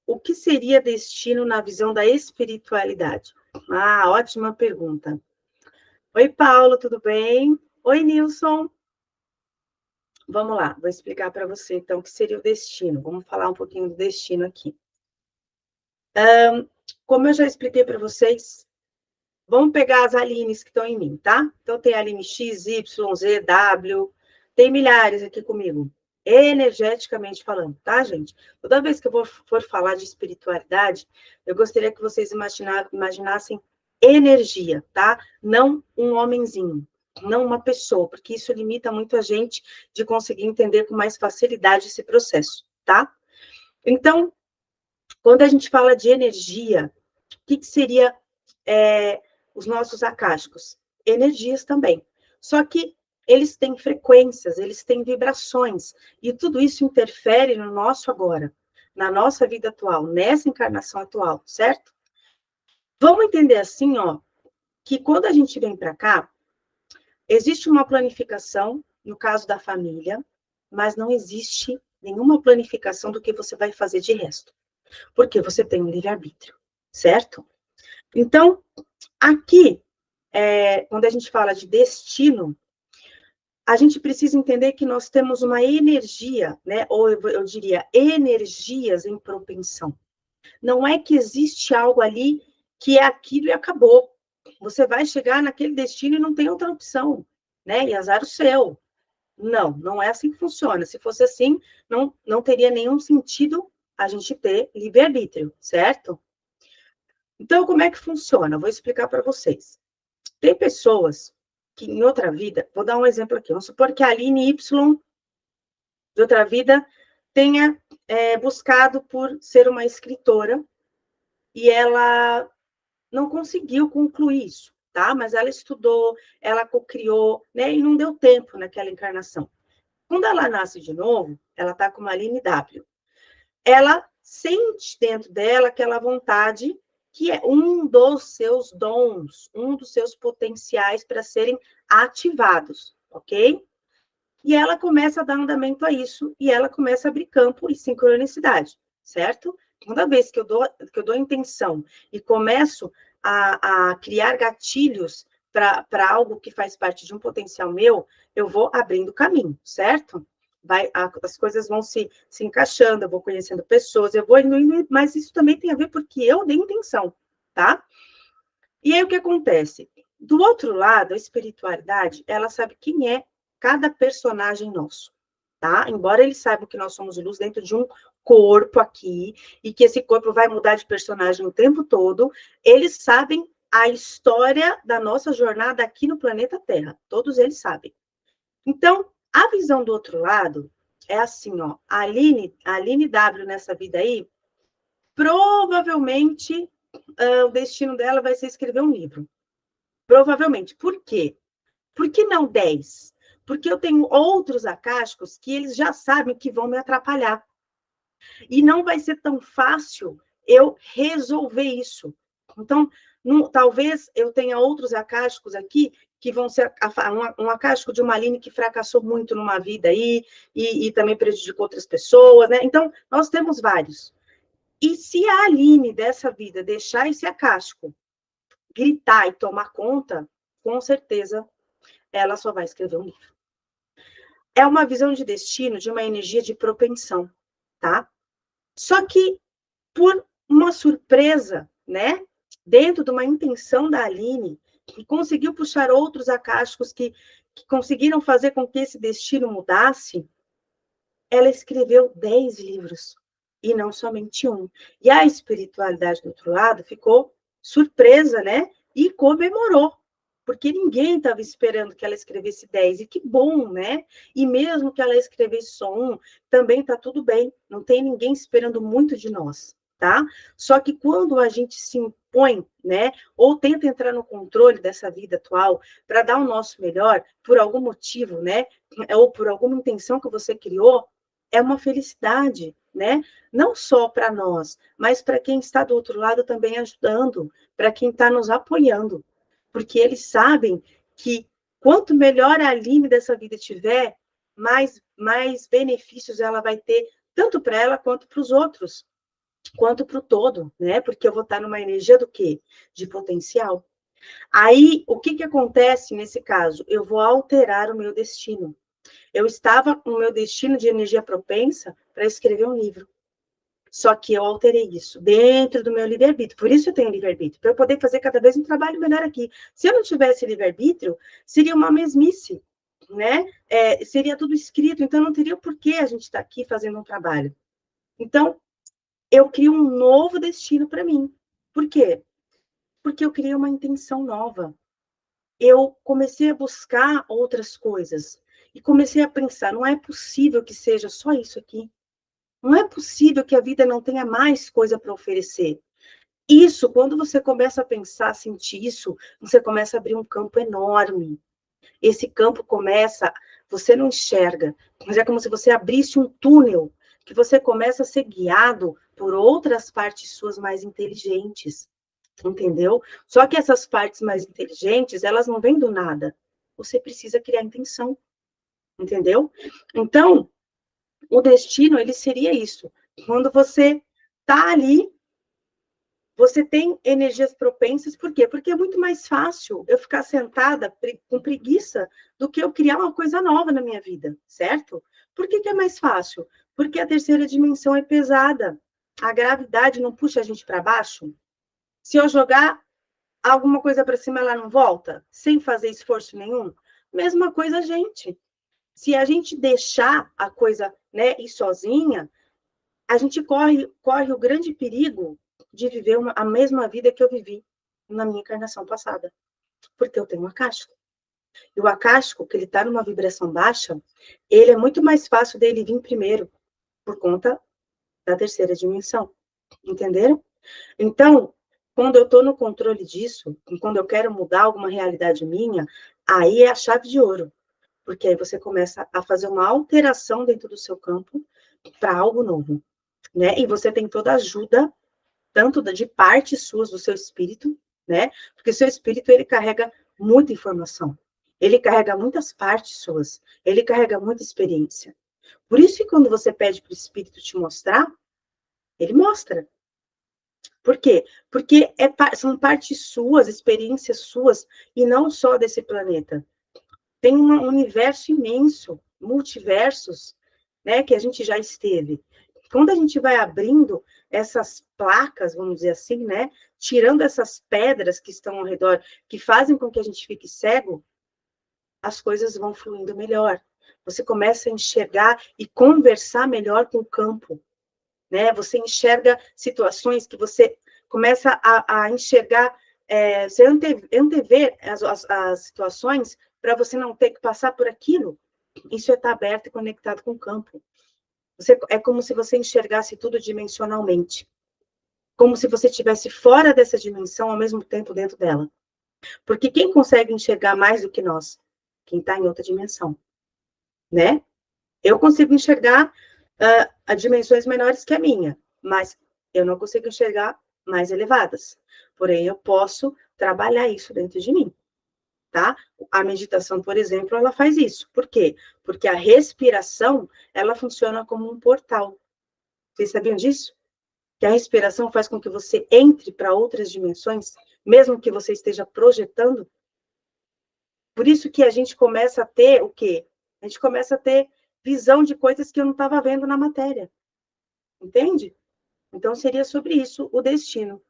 o que seria destino na visão da espiritualidade? Ah, ótima pergunta. Oi, Paulo, tudo bem? Oi, Nilson. Vamos lá, vou explicar para você, então, o que seria o destino. Vamos falar um pouquinho do destino aqui. Como eu já expliquei para vocês, vamos pegar as Alines que estão em mim, tá? Então, tem a Aline X, Y, Z, W, tem milhares aqui comigo, energeticamente falando, tá, gente? Toda vez que eu for falar de espiritualidade, eu gostaria que vocês imaginassem energia, tá? Não um homenzinho, não uma pessoa, porque isso limita muito a gente de conseguir entender com mais facilidade esse processo, tá? Então, quando a gente fala de energia, o que seria os nossos acásticos? Energias também. Só que eles têm frequências, eles têm vibrações, e tudo isso interfere no nosso agora, na nossa vida atual, nessa encarnação atual, certo? Vamos entender assim, ó, que quando a gente vem para cá, existe uma planificação, no caso da família, mas não existe nenhuma planificação do que você vai fazer de resto, porque você tem um livre-arbítrio, certo? Então, aqui, quando a gente fala de destino, a gente precisa entender que nós temos uma energia, né? Ou eu diria, energias em propensão. Não é que existe algo ali que é aquilo e acabou. Você vai chegar naquele destino e não tem outra opção, né? E azar o seu. Não, não é assim que funciona. Se fosse assim, não teria nenhum sentido a gente ter livre-arbítrio, certo? Então, como é que funciona? Eu vou explicar para vocês. Tem pessoas que em outra vida, vou dar um exemplo aqui, vamos supor que a Aline Y, de outra vida, tenha buscado por ser uma escritora e ela não conseguiu concluir isso, tá? Mas ela estudou, ela cocriou, né? E não deu tempo naquela encarnação. Quando ela nasce de novo, ela tá com uma Aline W. Ela sente dentro dela aquela vontade que é um dos seus dons, um dos seus potenciais para serem ativados, ok? E ela começa a dar andamento a isso, e ela começa a abrir campo e sincronicidade, certo? Toda vez que eu dou intenção e começo a criar gatilhos para algo que faz parte de um potencial meu, eu vou abrindo caminho, certo? As coisas vão se encaixando, eu vou conhecendo pessoas, eu vou indo, mas isso também tem a ver porque eu dei intenção, tá? E aí o que acontece? Do outro lado, a espiritualidade, ela sabe quem é cada personagem nosso, tá? Embora eles saibam que nós somos luz dentro de um corpo aqui, e que esse corpo vai mudar de personagem o tempo todo, eles sabem a história da nossa jornada aqui no planeta Terra. Todos eles sabem. Então, a visão do outro lado é assim, ó, a Aline W nessa vida aí, provavelmente o destino dela vai ser escrever um livro. Provavelmente. Por quê? Por que não 10? Porque eu tenho outros acásticos que eles já sabem que vão me atrapalhar. E não vai ser tão fácil eu resolver isso. Então, talvez eu tenha outros acásticos aqui que vão ser um acástico de uma Aline que fracassou muito numa vida aí e também prejudicou outras pessoas, né? Então, nós temos vários. E se a Aline dessa vida deixar esse acástico gritar e tomar conta, com certeza ela só vai escrever um livro. É uma visão de destino, de uma energia de propensão, tá? Só que, por uma surpresa, né? Dentro de uma intenção da Aline, que conseguiu puxar outros acásticos que conseguiram fazer com que esse destino mudasse, ela escreveu 10 livros, e não somente um. E a espiritualidade do outro lado ficou surpresa, né? E comemorou, porque ninguém estava esperando que ela escrevesse 10, e que bom, né? E mesmo que ela escrevesse só um, também está tudo bem, não tem ninguém esperando muito de nós, tá? Só que quando a gente se impõe, né, ou tenta entrar no controle dessa vida atual para dar o nosso melhor, por algum motivo, né, ou por alguma intenção que você criou, é uma felicidade, né? Não só para nós, mas para quem está do outro lado também ajudando, para quem está nos apoiando, porque eles sabem que quanto melhor a Aline dessa vida tiver, mais benefícios ela vai ter, tanto para ela quanto para os outros. quanto para o todo, né? Porque eu vou estar numa energia do quê? De potencial. Aí, o que acontece nesse caso? Eu vou alterar o meu destino. Eu estava com o meu destino de energia propensa para escrever um livro. Só que eu alterei isso dentro do meu livre-arbítrio. Por isso eu tenho livre-arbítrio, para eu poder fazer cada vez um trabalho melhor aqui. Se eu não tivesse livre-arbítrio, seria uma mesmice, né? Seria tudo escrito, então não teria o porquê a gente estar aqui fazendo um trabalho. Então, eu crio um novo destino para mim. Por quê? Porque eu criei uma intenção nova. Eu comecei a buscar outras coisas. E comecei a pensar, não é possível que seja só isso aqui. Não é possível que a vida não tenha mais coisa para oferecer. Isso, quando você começa a pensar, sentir isso, você começa a abrir um campo enorme. Esse campo começa, você não enxerga, mas é como se você abrisse um túnel, que você começa a ser guiado por outras partes suas mais inteligentes, entendeu? Só que essas partes mais inteligentes, elas não vêm do nada. Você precisa criar intenção, entendeu? Então, o destino, ele seria isso. Quando você tá ali, você tem energias propensas, por quê? Porque é muito mais fácil eu ficar sentada com preguiça do que eu criar uma coisa nova na minha vida, certo? Por que é mais fácil? Porque a terceira dimensão é pesada. A gravidade não puxa a gente para baixo. Se eu jogar alguma coisa para cima, ela não volta, sem fazer esforço nenhum. Mesma coisa a gente. Se a gente deixar a coisa, né, ir sozinha, a gente corre o grande perigo de viver a mesma vida que eu vivi na minha encarnação passada, porque eu tenho um acástico. E o acástico, que ele está numa vibração baixa, ele é muito mais fácil dele vir primeiro, por conta da terceira dimensão. Entenderam? Então, quando eu estou no controle disso, quando eu quero mudar alguma realidade minha, aí é a chave de ouro. Porque aí você começa a fazer uma alteração dentro do seu campo para algo novo, né? E você tem toda a ajuda, tanto de partes suas do seu espírito, né? Porque o seu espírito, ele carrega muita informação. Ele carrega muitas partes suas. Ele carrega muita experiência. Por isso que quando você pede para o espírito te mostrar, ele mostra. Por quê? Porque são partes suas, experiências suas, e não só desse planeta. Tem um universo imenso, multiversos, né, que a gente já esteve. Quando a gente vai abrindo essas placas, vamos dizer assim, né, tirando essas pedras que estão ao redor, que fazem com que a gente fique cego, as coisas vão fluindo melhor. Você começa a enxergar e conversar melhor com o campo, né? Você enxerga situações que você começa a enxergar, você antever as situações para você não ter que passar por aquilo. Isso é estar aberto e conectado com o campo. É como se você enxergasse tudo dimensionalmente. Como se você estivesse fora dessa dimensão ao mesmo tempo dentro dela. Porque quem consegue enxergar mais do que nós? Quem está em outra dimensão, né? Eu consigo enxergar a dimensões menores que a minha, mas eu não consigo enxergar mais elevadas. Porém, eu posso trabalhar isso dentro de mim, tá? A meditação, por exemplo, ela faz isso. Por quê? Porque a respiração, ela funciona como um portal. Vocês sabiam disso? Que a respiração faz com que você entre para outras dimensões, mesmo que você esteja projetando. Por isso que a gente começa a ter o quê? A gente começa a ter visão de coisas que eu não estava vendo na matéria. Entende? Então, seria sobre isso o destino.